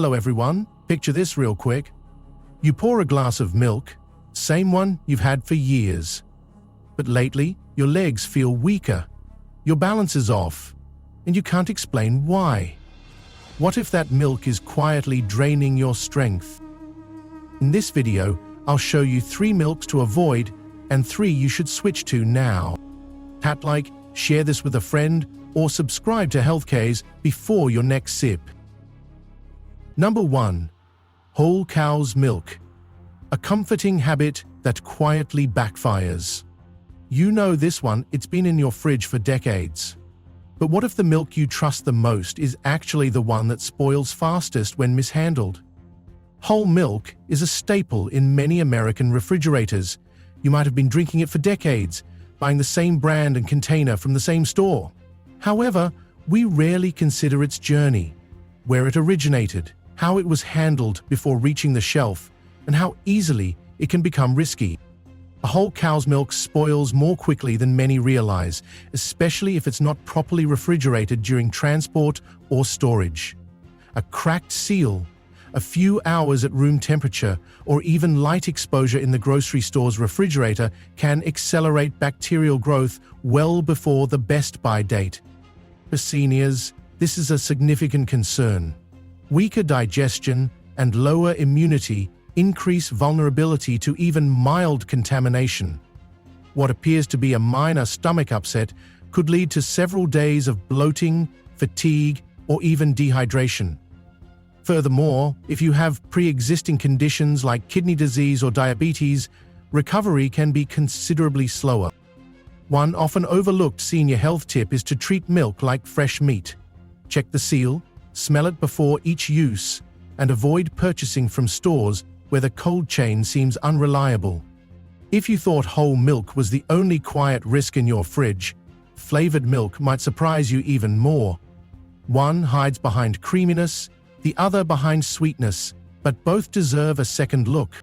Hello everyone, picture this real quick. You pour a glass of milk, same one you've had for years. But lately, your legs feel weaker, your balance is off, and you can't explain why. What if that milk is quietly draining your strength? In this video, I'll show you 3 milks to avoid and 3 you should switch to now. Tap like, share this with a friend, or subscribe to healthcase before your next sip. Number 1. Whole cow's milk. A comforting habit that quietly backfires. You know this one, it's been in your fridge for decades. But what if the milk you trust the most is actually the one that spoils fastest when mishandled? Whole milk is a staple in many American refrigerators. You might have been drinking it for decades, buying the same brand and container from the same store. However, we rarely consider its journey, where it originated, how it was handled before reaching the shelf, and how easily it can become risky. A whole cow's milk spoils more quickly than many realize, especially if it's not properly refrigerated during transport or storage. A cracked seal, a few hours at room temperature, or even light exposure in the grocery store's refrigerator can accelerate bacterial growth well before the best-by date. For seniors, this is a significant concern. Weaker digestion and lower immunity increase vulnerability to even mild contamination. What appears to be a minor stomach upset could lead to several days of bloating, fatigue, or even dehydration. Furthermore, if you have pre-existing conditions like kidney disease or diabetes, recovery can be considerably slower. One often overlooked senior health tip is to treat milk like fresh meat. Check the seal, smell it before each use, and avoid purchasing from stores where the cold chain seems unreliable. If you thought whole milk was the only quiet risk in your fridge, flavored milk might surprise you even more. One hides behind creaminess, the other behind sweetness, but both deserve a second look.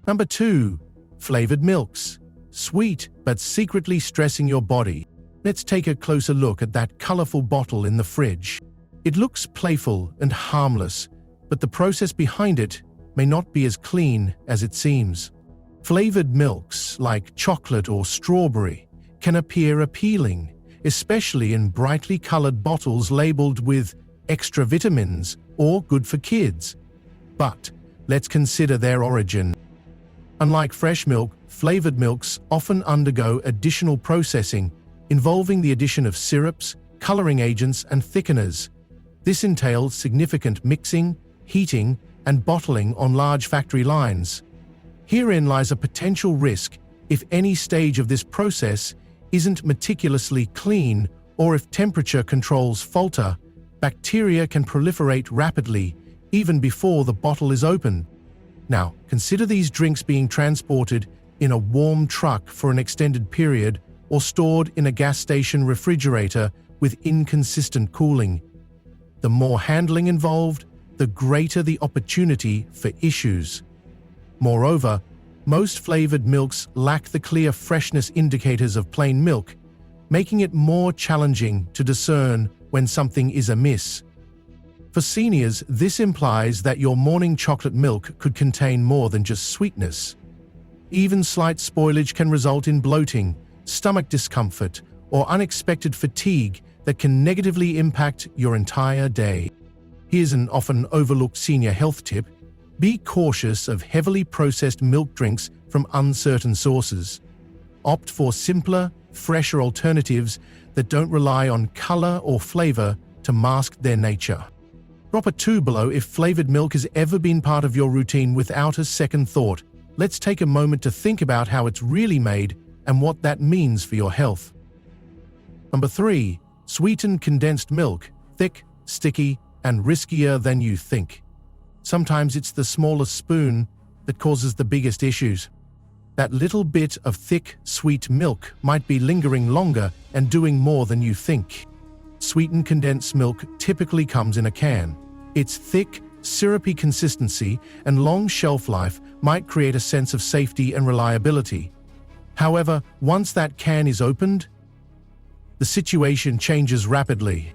Number 2. Flavored milks. Sweet, but secretly stressing your body. Let's take a closer look at that colorful bottle in the fridge. It looks playful and harmless, but the process behind it may not be as clean as it seems. Flavored milks, like chocolate or strawberry, can appear appealing, especially in brightly colored bottles labeled with extra vitamins or good for kids. But let's consider their origin. Unlike fresh milk, flavored milks often undergo additional processing involving the addition of syrups, coloring agents, and thickeners. This entails significant mixing, heating, and bottling on large factory lines. Herein lies a potential risk if any stage of this process isn't meticulously clean, or if temperature controls falter, bacteria can proliferate rapidly even before the bottle is opened. Now, consider these drinks being transported in a warm truck for an extended period or stored in a gas station refrigerator with inconsistent cooling. The more handling involved, the greater the opportunity for issues. Moreover, most flavored milks lack the clear freshness indicators of plain milk, making it more challenging to discern when something is amiss. For seniors, this implies that your morning chocolate milk could contain more than just sweetness. Even slight spoilage can result in bloating, stomach discomfort, or unexpected fatigue that can negatively impact your entire day. Here's an often overlooked senior health tip: be cautious of heavily processed milk drinks from uncertain sources. Opt for simpler, fresher alternatives that don't rely on color or flavor to mask their nature. Drop a 2 below if flavored milk has ever been part of your routine without a second thought. Let's take a moment to think about how it's really made and what that means for your health. Number 3. Sweetened condensed milk. Thick, sticky, and riskier than you think. Sometimes it's the smallest spoon that causes the biggest issues. That little bit of thick, sweet milk might be lingering longer and doing more than you think. Sweetened condensed milk typically comes in a can. Its thick, syrupy consistency and long shelf life might create a sense of safety and reliability. However, once that can is opened, the situation changes rapidly.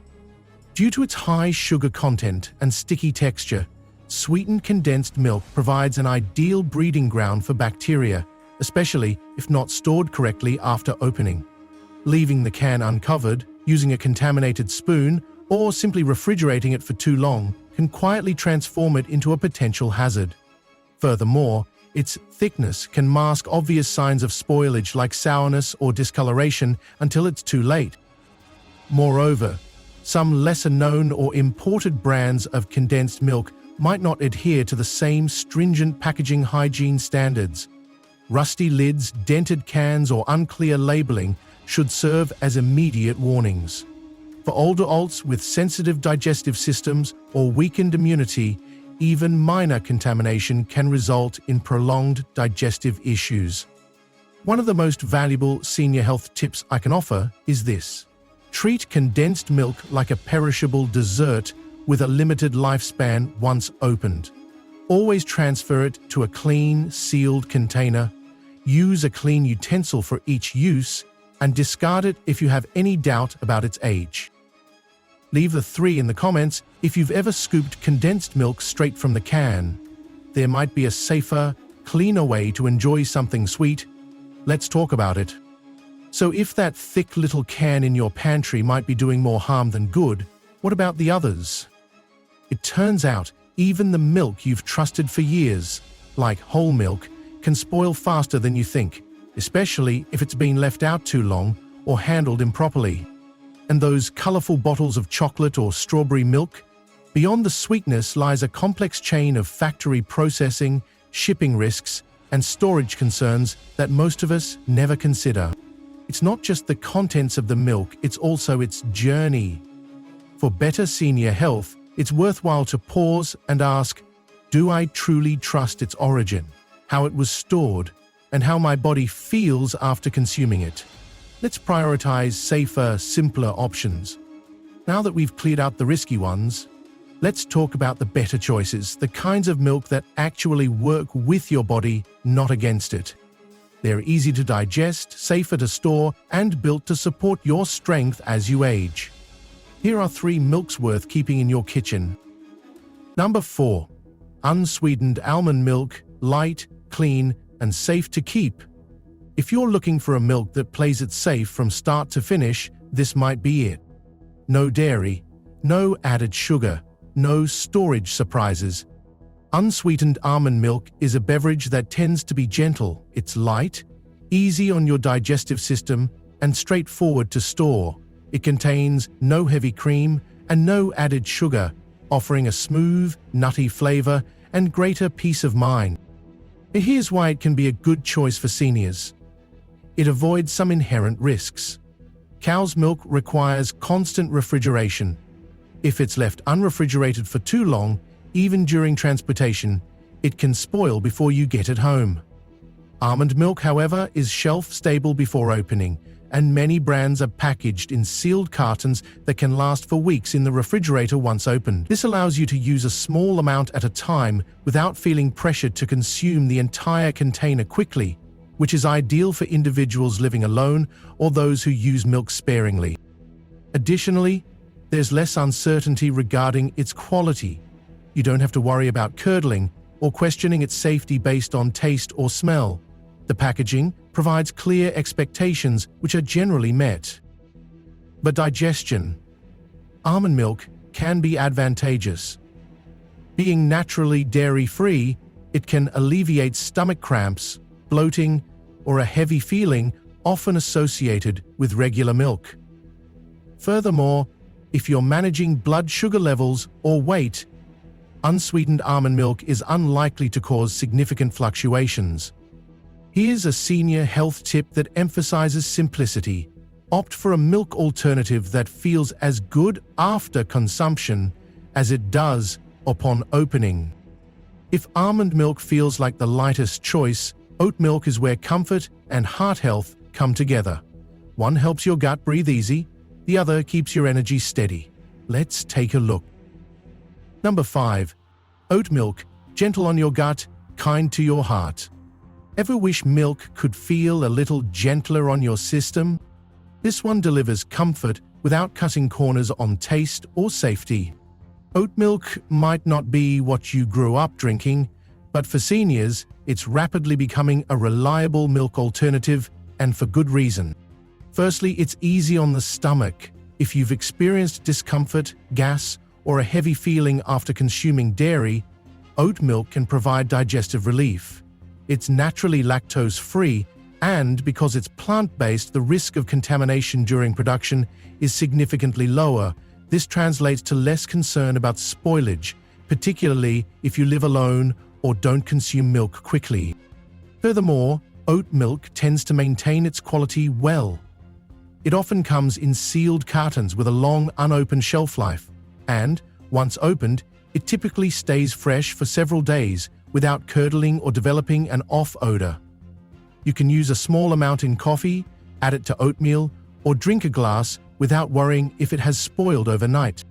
Due to its high sugar content and sticky texture, sweetened condensed milk provides an ideal breeding ground for bacteria, especially if not stored correctly after opening. Leaving the can uncovered, using a contaminated spoon, or simply refrigerating it for too long can quietly transform it into a potential hazard. Furthermore, its thickness can mask obvious signs of spoilage like sourness or discoloration until it's too late. Moreover, some lesser-known or imported brands of condensed milk might not adhere to the same stringent packaging hygiene standards. Rusty lids, dented cans, or unclear labeling should serve as immediate warnings. For older adults with sensitive digestive systems or weakened immunity, even minor contamination can result in prolonged digestive issues. One of the most valuable senior health tips I can offer is this. Treat condensed milk like a perishable dessert with a limited lifespan once opened. Always transfer it to a clean, sealed container. Use a clean utensil for each use, and discard it if you have any doubt about its age. Leave the 3 in the comments if you've ever scooped condensed milk straight from the can. There might be a safer, cleaner way to enjoy something sweet. Let's talk about it. So if that thick little can in your pantry might be doing more harm than good, what about the others? It turns out even the milk you've trusted for years, like whole milk, can spoil faster than you think, especially if it's been left out too long or handled improperly. And those colorful bottles of chocolate or strawberry milk? Beyond the sweetness lies a complex chain of factory processing, shipping risks, and storage concerns that most of us never consider. It's not just the contents of the milk, it's also its journey. For better senior health, it's worthwhile to pause and ask, do I truly trust its origin, how it was stored, and how my body feels after consuming it? Let's prioritize safer, simpler options. Now that we've cleared out the risky ones, let's talk about the better choices, the kinds of milk that actually work with your body, not against it. They're easy to digest, safer to store, and built to support your strength as you age. Here are 3 milks worth keeping in your kitchen. Number 4. Unsweetened almond milk, light, clean, and safe to keep. If you're looking for a milk that plays it safe from start to finish, this might be it. No dairy, no added sugar, no storage surprises. Unsweetened almond milk is a beverage that tends to be gentle. It's light, easy on your digestive system, and straightforward to store. It contains no heavy cream and no added sugar, offering a smooth, nutty flavor and greater peace of mind. Here's why it can be a good choice for seniors. It avoids some inherent risks. Cow's milk requires constant refrigeration. If it's left unrefrigerated for too long, even during transportation, it can spoil before you get it home. Almond milk, however, is shelf-stable before opening, and many brands are packaged in sealed cartons that can last for weeks in the refrigerator once opened. This allows you to use a small amount at a time without feeling pressured to consume the entire container quickly, which is ideal for individuals living alone or those who use milk sparingly. Additionally, there's less uncertainty regarding its quality. You don't have to worry about curdling or questioning its safety based on taste or smell. The packaging provides clear expectations which are generally met. But digestion. Almond milk can be advantageous. Being naturally dairy-free, it can alleviate stomach cramps, bloating, or a heavy feeling often associated with regular milk. Furthermore, if you're managing blood sugar levels or weight, unsweetened almond milk is unlikely to cause significant fluctuations. Here's a senior health tip that emphasizes simplicity. Opt for a milk alternative that feels as good after consumption as it does upon opening. If almond milk feels like the lightest choice, oat milk is where comfort and heart health come together. One helps your gut breathe easy, the other keeps your energy steady. Let's take a look. Number 5. Oat milk, gentle on your gut, kind to your heart. Ever wish milk could feel a little gentler on your system? This one delivers comfort without cutting corners on taste or safety. Oat milk might not be what you grew up drinking, but for seniors, it's rapidly becoming a reliable milk alternative, and for good reason. Firstly, it's easy on the stomach. If you've experienced discomfort, gas, or a heavy feeling after consuming dairy, oat milk can provide digestive relief. It's naturally lactose-free, and because it's plant-based, the risk of contamination during production is significantly lower. This translates to less concern about spoilage, particularly if you live alone or don't consume milk quickly. Furthermore, oat milk tends to maintain its quality well. It often comes in sealed cartons with a long, unopened shelf life, and, once opened, it typically stays fresh for several days without curdling or developing an off odor. You can use a small amount in coffee, add it to oatmeal, or drink a glass without worrying if it has spoiled overnight.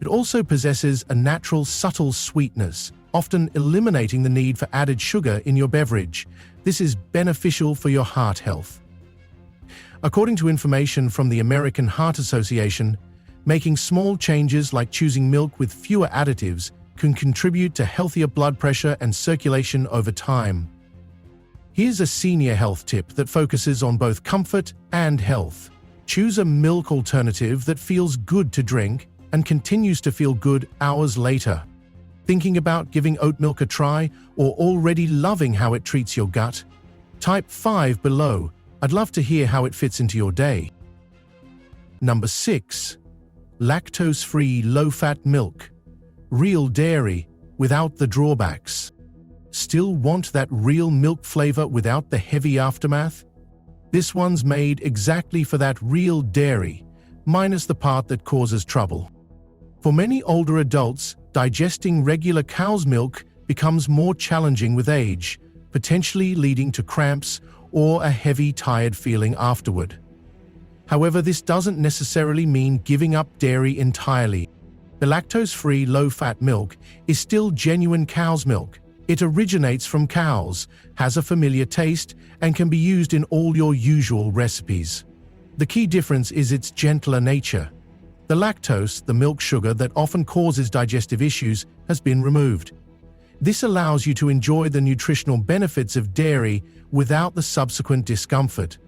It also possesses a natural, subtle sweetness, often eliminating the need for added sugar in your beverage. This is beneficial for your heart health. According to information from the American Heart Association, making small changes like choosing milk with fewer additives can contribute to healthier blood pressure and circulation over time. Here's a senior health tip that focuses on both comfort and health. Choose a milk alternative that feels good to drink and continues to feel good hours later. Thinking about giving oat milk a try or already loving how it treats your gut? Type 5 below. I'd love to hear how it fits into your day. Number 6. Lactose-free low-fat milk. Real dairy without the drawbacks. Still want that real milk flavor without the heavy aftermath? This one's made exactly for that real dairy, minus the part that causes trouble. For many older adults, digesting regular cow's milk becomes more challenging with age, potentially leading to cramps or a heavy, tired feeling afterward. However, this doesn't necessarily mean giving up dairy entirely. The lactose-free low-fat milk is still genuine cow's milk. It originates from cows, has a familiar taste, and can be used in all your usual recipes. The key difference is its gentler nature. The lactose, the milk sugar that often causes digestive issues, has been removed. This allows you to enjoy the nutritional benefits of dairy without the subsequent discomfort.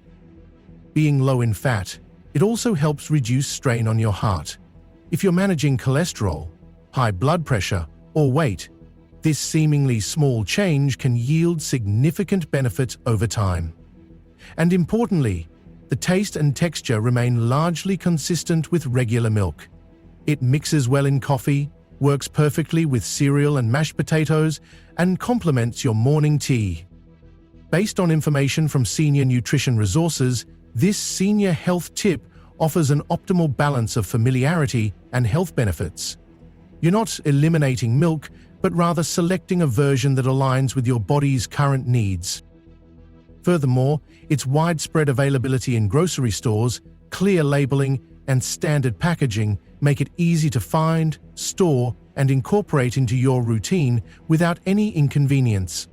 Being low in fat, it also helps reduce strain on your heart. If you're managing cholesterol, high blood pressure, or weight, this seemingly small change can yield significant benefit over time. And importantly, the taste and texture remain largely consistent with regular milk. It mixes well in coffee, works perfectly with cereal and mashed potatoes, and complements your morning tea. Based on information from Senior Nutrition Resources, this senior health tip offers an optimal balance of familiarity and health benefits. You're not eliminating milk, but rather selecting a version that aligns with your body's current needs. Furthermore, its widespread availability in grocery stores, clear labeling, and standard packaging make it easy to find, store, and incorporate into your routine without any inconvenience.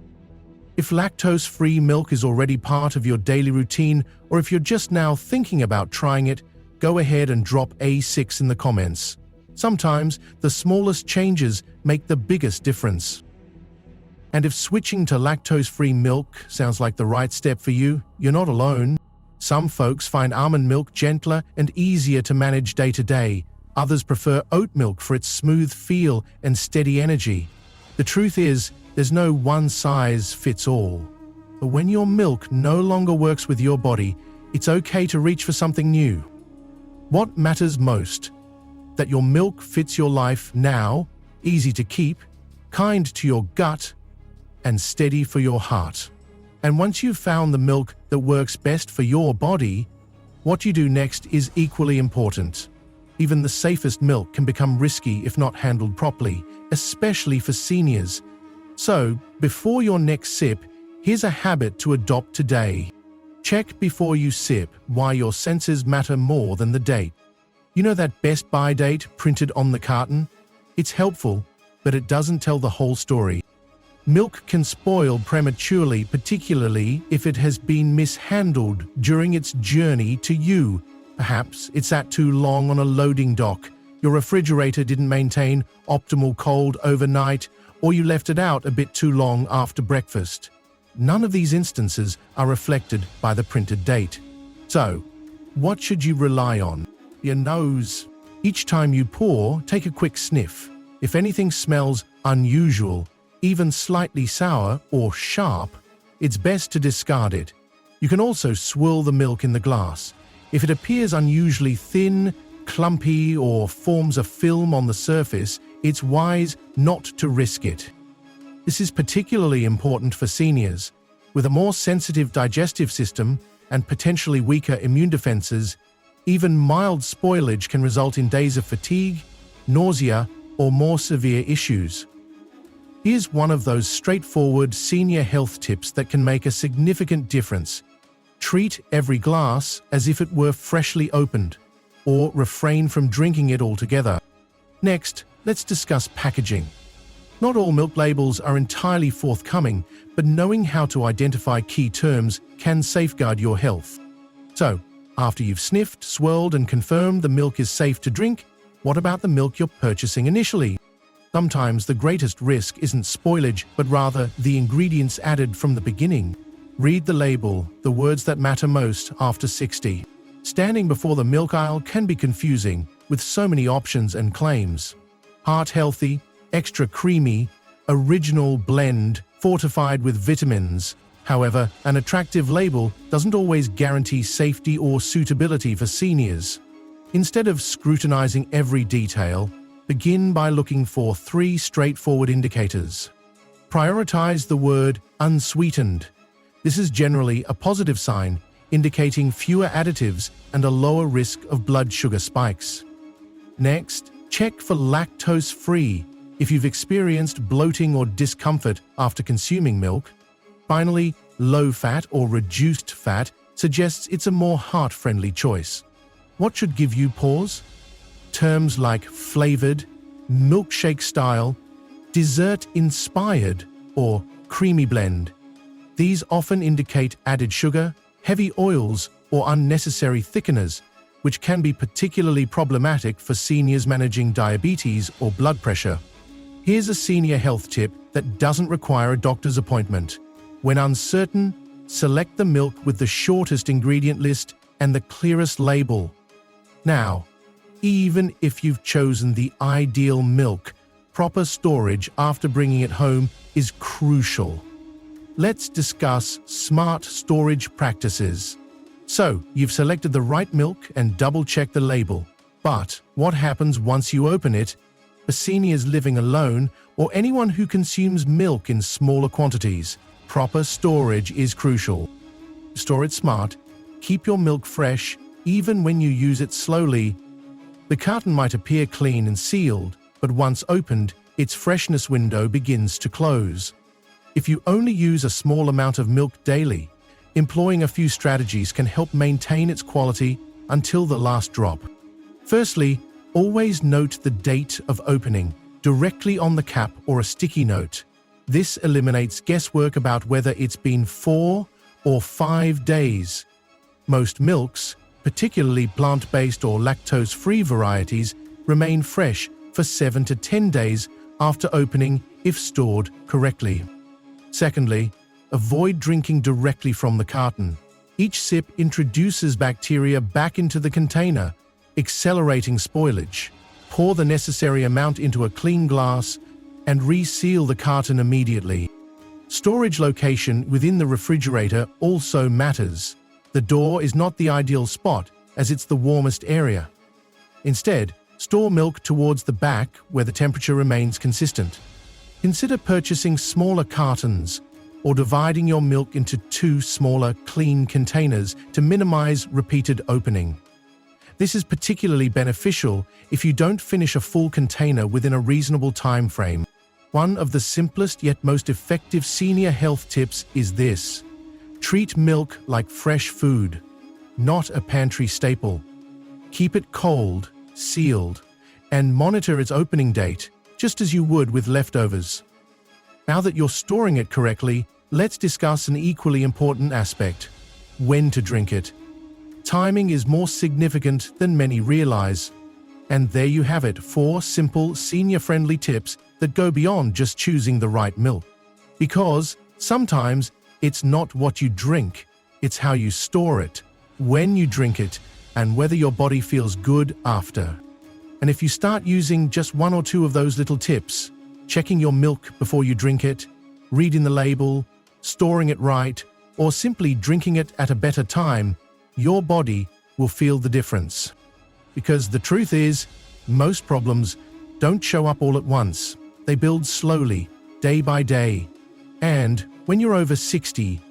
If lactose-free milk is already part of your daily routine, or if you're just now thinking about trying it, go ahead and drop A6 in the comments. Sometimes, the smallest changes make the biggest difference. And if switching to lactose-free milk sounds like the right step for you, you're not alone. Some folks find almond milk gentler and easier to manage day to day. Others prefer oat milk for its smooth feel and steady energy. The truth is, there's no one-size-fits-all. But when your milk no longer works with your body, it's okay to reach for something new. What matters most? That your milk fits your life now, easy to keep, kind to your gut, and steady for your heart. And once you've found the milk that works best for your body, what you do next is equally important. Even the safest milk can become risky if not handled properly, especially for seniors. So, before your next sip, here's a habit to adopt today. Check before you sip why your senses matter more than the date. You know that best by date printed on the carton? It's helpful, but it doesn't tell the whole story. Milk can spoil prematurely, particularly if it has been mishandled during its journey to you. Perhaps it sat too long on a loading dock, your refrigerator didn't maintain optimal cold overnight, or you left it out a bit too long after breakfast. None of these instances are reflected by the printed date. So, what should you rely on? Your nose. Each time you pour, take a quick sniff. If anything smells unusual, even slightly sour or sharp, it's best to discard it. You can also swirl the milk in the glass. If it appears unusually thin, clumpy, or forms a film on the surface, it's wise not to risk it. This is particularly important for seniors. With a more sensitive digestive system and potentially weaker immune defenses, even mild spoilage can result in days of fatigue, nausea, or more severe issues. Here's one of those straightforward senior health tips that can make a significant difference. Treat every glass as if it were freshly opened, or refrain from drinking it altogether. Next, let's discuss packaging. Not all milk labels are entirely forthcoming, but knowing how to identify key terms can safeguard your health. So, after you've sniffed, swirled, and confirmed the milk is safe to drink, what about the milk you're purchasing initially? Sometimes the greatest risk isn't spoilage, but rather the ingredients added from the beginning. Read the label, the words that matter most after 60. Standing before the milk aisle can be confusing, with so many options and claims. Heart healthy, extra creamy, original blend, fortified with vitamins. However, an attractive label doesn't always guarantee safety or suitability for seniors. Instead of scrutinizing every detail, begin by looking for 3 straightforward indicators. Prioritize the word unsweetened. This is generally a positive sign, indicating fewer additives and a lower risk of blood sugar spikes. Next, check for lactose-free if you've experienced bloating or discomfort after consuming milk. Finally, low-fat or reduced fat suggests it's a more heart-friendly choice. What should give you pause? Terms like flavored, milkshake style, dessert-inspired, or creamy blend. These often indicate added sugar, heavy oils, or unnecessary thickeners, which can be particularly problematic for seniors managing diabetes or blood pressure. Here's a senior health tip that doesn't require a doctor's appointment. When uncertain, select the milk with the shortest ingredient list and the clearest label. Now, even if you've chosen the ideal milk, proper storage after bringing it home is crucial. Let's discuss smart storage practices. So, you've selected the right milk and double-check the label. But what happens once you open it? For seniors living alone or anyone who consumes milk in smaller quantities, proper storage is crucial. Store it smart. Keep your milk fresh, even when you use it slowly. The carton might appear clean and sealed, but once opened, its freshness window begins to close. If you only use a small amount of milk daily, employing a few strategies can help maintain its quality until the last drop. Firstly, always note the date of opening directly on the cap or a sticky note. This eliminates guesswork about whether it's been 4 or 5 days. Most milks, particularly plant-based or lactose-free varieties, remain fresh for 7 to 10 days after opening if stored correctly. Secondly, avoid drinking directly from the carton. Each sip introduces bacteria back into the container, accelerating spoilage. Pour the necessary amount into a clean glass and reseal the carton immediately. Storage location within the refrigerator also matters. The door is not the ideal spot, as it's the warmest area. Instead, store milk towards the back where the temperature remains consistent. Consider purchasing smaller cartons or dividing your milk into 2 smaller, clean containers to minimize repeated opening. This is particularly beneficial if you don't finish a full container within a reasonable time frame. One of the simplest yet most effective senior health tips is this: treat milk like fresh food, not a pantry staple. Keep it cold, sealed, and monitor its opening date, just as you would with leftovers. Now that you're storing it correctly, let's discuss an equally important aspect: when to drink it. Timing is more significant than many realize. And there you have it, 4 simple, senior-friendly tips that go beyond just choosing the right milk. Because sometimes it's not what you drink, it's how you store it, when you drink it, and whether your body feels good after. And if you start using just 1 or 2 of those little tips, checking your milk before you drink it, reading the label, storing it right, or simply drinking it at a better time, your body will feel the difference. Because the truth is, most problems don't show up all at once. They build slowly, day by day. And when you're over 60,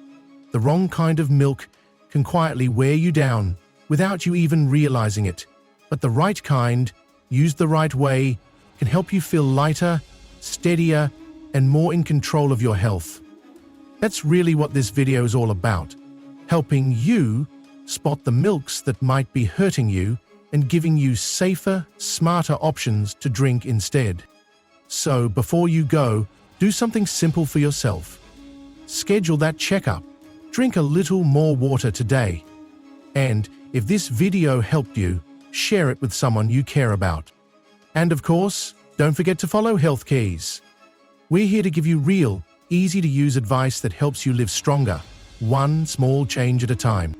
the wrong kind of milk can quietly wear you down without you even realizing it. But the right kind, used the right way, can help you feel lighter, steadier, and more in control of your health. That's really what this video is all about, helping you spot the milks that might be hurting you and giving you safer, smarter options to drink instead. So before you go, do something simple for yourself. Schedule that checkup. Drink a little more water today. And if this video helped you, share it with someone you care about. And of course, don't forget to follow Healthcase. We're here to give you real, easy-to-use advice that helps you live stronger, one small change at a time.